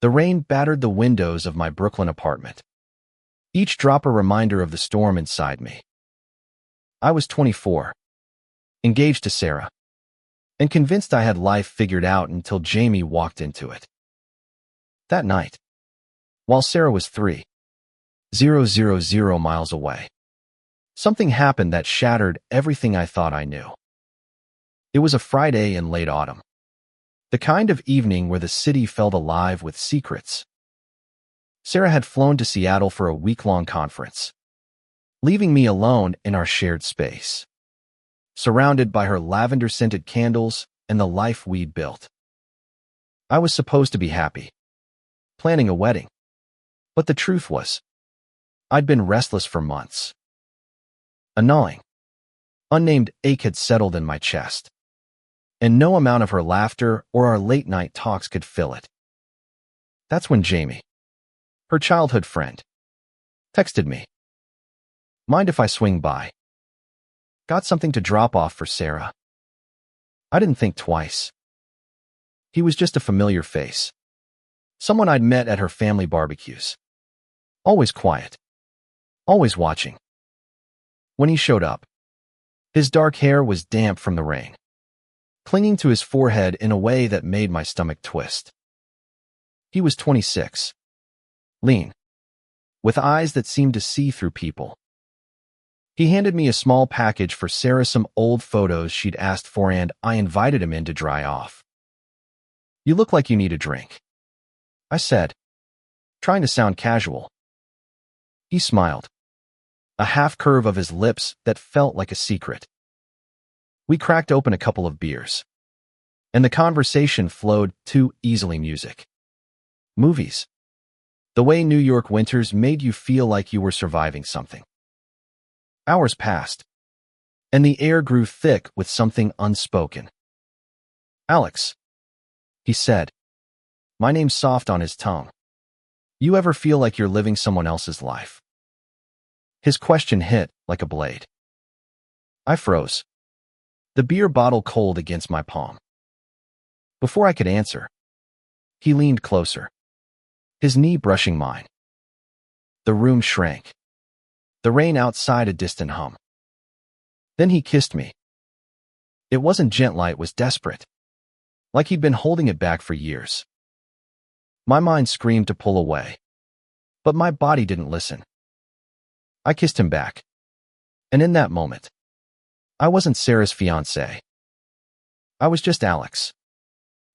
The rain battered the windows of my Brooklyn apartment, each drop a reminder of the storm inside me. I was 24, engaged to Sarah, and convinced I had life figured out until Jamie walked into it. That night, while Sarah was 3,000 miles away, something happened that shattered everything I thought I knew. It was a Friday in late autumn, the kind of evening where the city felt alive with secrets. Sarah had flown to Seattle for a week-long conference, leaving me alone in our shared space, surrounded by her lavender-scented candles and the life we'd built. I was supposed to be happy, planning a wedding, but the truth was, I'd been restless for months. A gnawing, unnamed ache had settled in my chest, and no amount of her laughter or our late-night talks could fill it. That's when Jamie, her childhood friend, texted me. "Mind if I swing by? Got something to drop off for Sarah." I didn't think twice. He was just a familiar face, someone I'd met at her family barbecues. Always quiet, always watching. When he showed up, his dark hair was damp from the rain, clinging to his forehead in a way that made my stomach twist. He was 26, lean, with eyes that seemed to see through people. He handed me a small package for Sarah, some old photos she'd asked for, and I invited him in to dry off. "You look like you need a drink," I said, trying to sound casual. He smiled, a half-curve of his lips that felt like a secret. We cracked open a couple of beers, and the conversation flowed too easily. Music, movies, the way New York winters made you feel like you were surviving something. Hours passed, and the air grew thick with something unspoken. "Alex," he said, my name soft on his tongue. "You ever feel like you're living someone else's life?" His question hit like a blade. I froze, the beer bottle cold against my palm. Before I could answer, he leaned closer, his knee brushing mine. The room shrank, the rain outside a distant hum. Then he kissed me. It wasn't gentle, it was desperate, like he'd been holding it back for years. My mind screamed to pull away, but my body didn't listen. I kissed him back, and in that moment, I wasn't Sarah's fiancé. I was just Alex,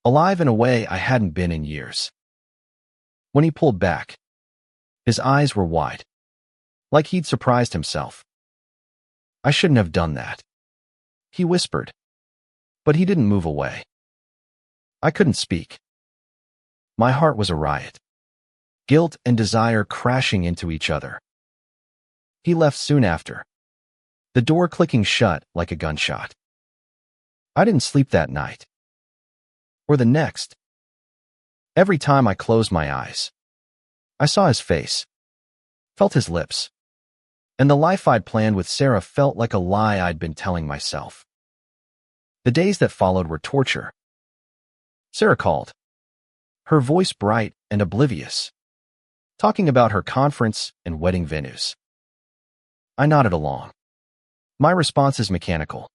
alive in a way I hadn't been in years. When he pulled back, his eyes were wide, like he'd surprised himself. "I shouldn't have done that," he whispered, but he didn't move away. I couldn't speak. My heart was a riot, guilt and desire crashing into each other. He left soon after, the door clicking shut like a gunshot. I didn't sleep that night, or the next. Every time I closed my eyes, I saw his face, felt his lips, and the life I'd planned with Sarah felt like a lie I'd been telling myself. The days that followed were torture. Sarah called, her voice bright and oblivious, talking about her conference and wedding venues. I nodded along, my responses mechanical,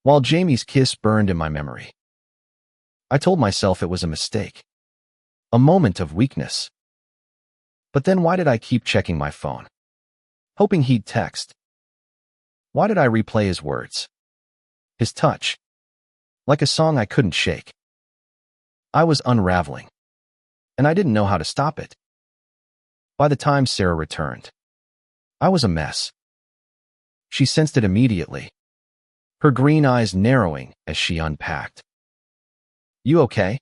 while Jamie's kiss burned in my memory. I told myself it was a mistake, a moment of weakness. But then why did I keep checking my phone, hoping he'd text? Why did I replay his words, his touch, like a song I couldn't shake? I was unraveling, and I didn't know how to stop it. By the time Sarah returned, I was a mess. She sensed it immediately, her green eyes narrowing as she unpacked. "You okay,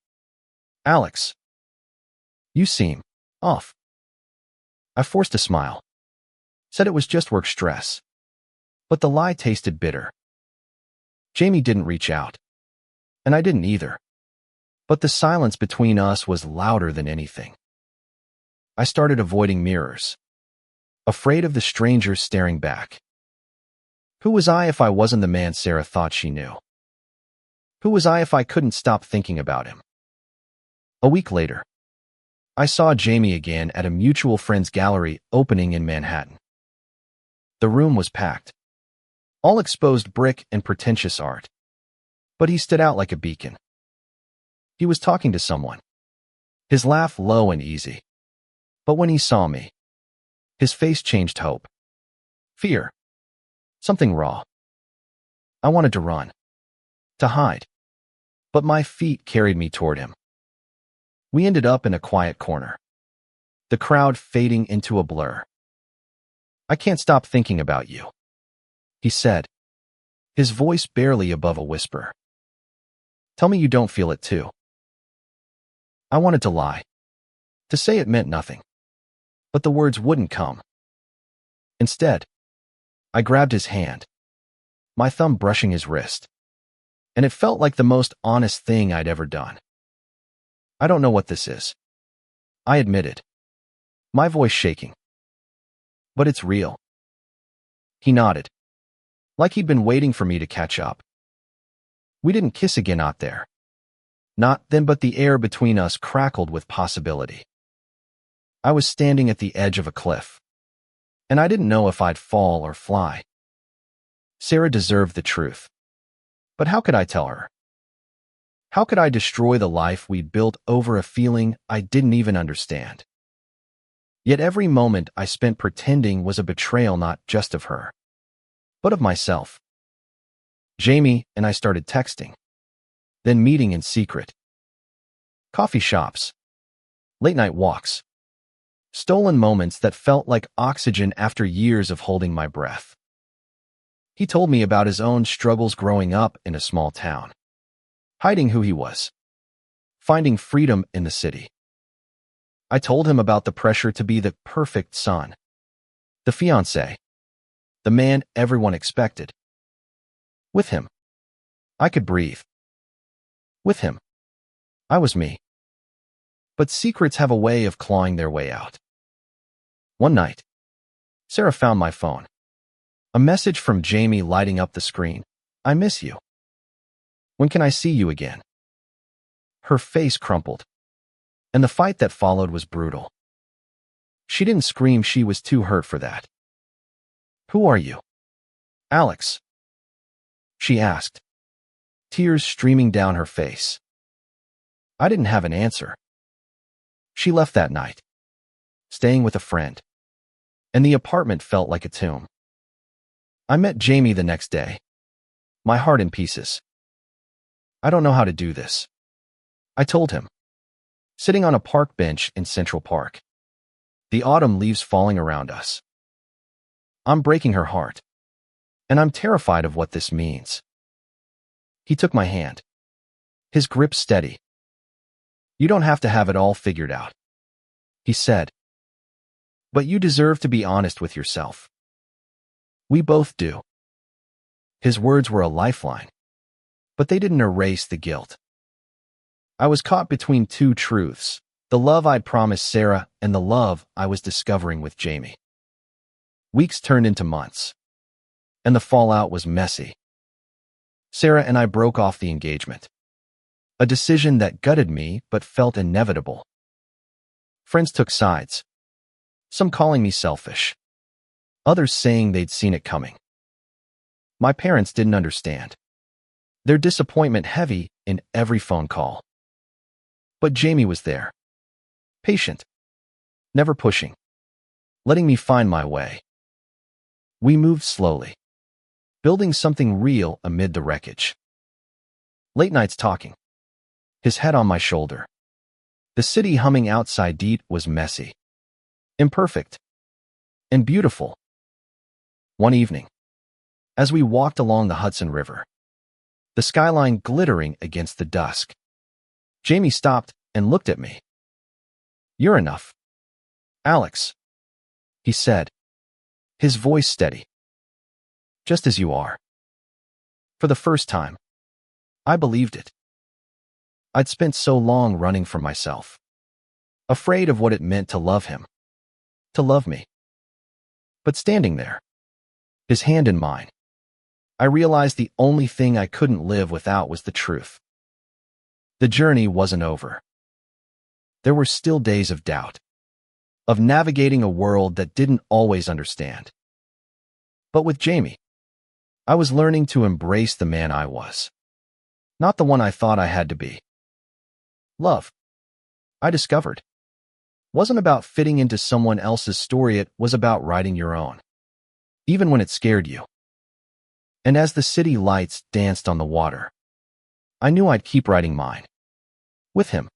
Alex? You seem off." I forced a smile, said it was just work stress, but the lie tasted bitter. Jamie didn't reach out, and I didn't either, but the silence between us was louder than anything. I started avoiding mirrors, afraid of the strangers staring back. Who was I if I wasn't the man Sarah thought she knew? Who was I if I couldn't stop thinking about him? A week later, I saw Jamie again at a mutual friend's gallery opening in Manhattan. The room was packed. All exposed brick and pretentious art. But he stood out like a beacon. He was talking to someone. His laugh low and easy. But when he saw me, his face changed hope. Fear. Something raw. I wanted to run. To hide. But my feet carried me toward him. We ended up in a quiet corner. The crowd fading into a blur. I can't stop thinking about you, he said, his voice barely above a whisper. Tell me you don't feel it too. I wanted to lie. To say it meant nothing. But the words wouldn't come. Instead, I grabbed his hand, my thumb brushing his wrist. And it felt like the most honest thing I'd ever done. I don't know what this is, I admitted, my voice shaking. But it's real. He nodded, like he'd been waiting for me to catch up. We didn't kiss again out there. Not then, but the air between us crackled with possibility. I was standing at the edge of a cliff, and I didn't know if I'd fall or fly. Sarah deserved the truth. But how could I tell her? How could I destroy the life we'd built over a feeling I didn't even understand? Yet every moment I spent pretending was a betrayal not just of her, but of myself. Jamie and I started texting, then meeting in secret. Coffee shops, late-night walks, stolen moments that felt like oxygen after years of holding my breath. He told me about his own struggles growing up in a small town, hiding who he was, finding freedom in the city. I told him about the pressure to be the perfect son, the fiancé, the man everyone expected. With him, I could breathe. With him, I was me. But secrets have a way of clawing their way out. One night, Sarah found my phone. A message from Jamie lighting up the screen. I miss you. When can I see you again? Her face crumpled, and the fight that followed was brutal. She didn't scream, she was too hurt for that. Who are you? Alex, she asked, tears streaming down her face. I didn't have an answer. She left that night, staying with a friend, and the apartment felt like a tomb. I met Jamie the next day, my heart in pieces. I don't know how to do this, I told him, sitting on a park bench in Central Park, the autumn leaves falling around us. I'm breaking her heart, and I'm terrified of what this means. He took my hand, his grip steady. You don't have to have it all figured out, he said. But you deserve to be honest with yourself. We both do. His words were a lifeline, but they didn't erase the guilt. I was caught between two truths, the love I'd promised Sarah and the love I was discovering with Jamie. Weeks turned into months, and the fallout was messy. Sarah and I broke off the engagement, a decision that gutted me but felt inevitable. Friends took sides, some calling me selfish, others saying they'd seen it coming. My parents didn't understand, their disappointment heavy in every phone call. But Jamie was there, patient, never pushing, letting me find my way. We moved slowly, building something real amid the wreckage. Late nights talking, his head on my shoulder. The city humming outside. It was messy, imperfect, and beautiful. One evening, as we walked along the Hudson River, the skyline glittering against the dusk, Jamie stopped and looked at me. You're enough, Alex, he said, his voice steady. Just as you are. For the first time, I believed it. I'd spent so long running from myself, afraid of what it meant to love him, to love me. But standing there, his hand in mine, I realized the only thing I couldn't live without was the truth. The journey wasn't over. there were still days of doubt, of navigating a world that didn't always understand. But with Jamie, I was learning to embrace the man I was, not the one I thought I had to be. Love, I discovered, wasn't about fitting into someone else's story. It was about writing your own, even when it scared you. And as the city lights danced on the water, I knew I'd keep writing mine. With him.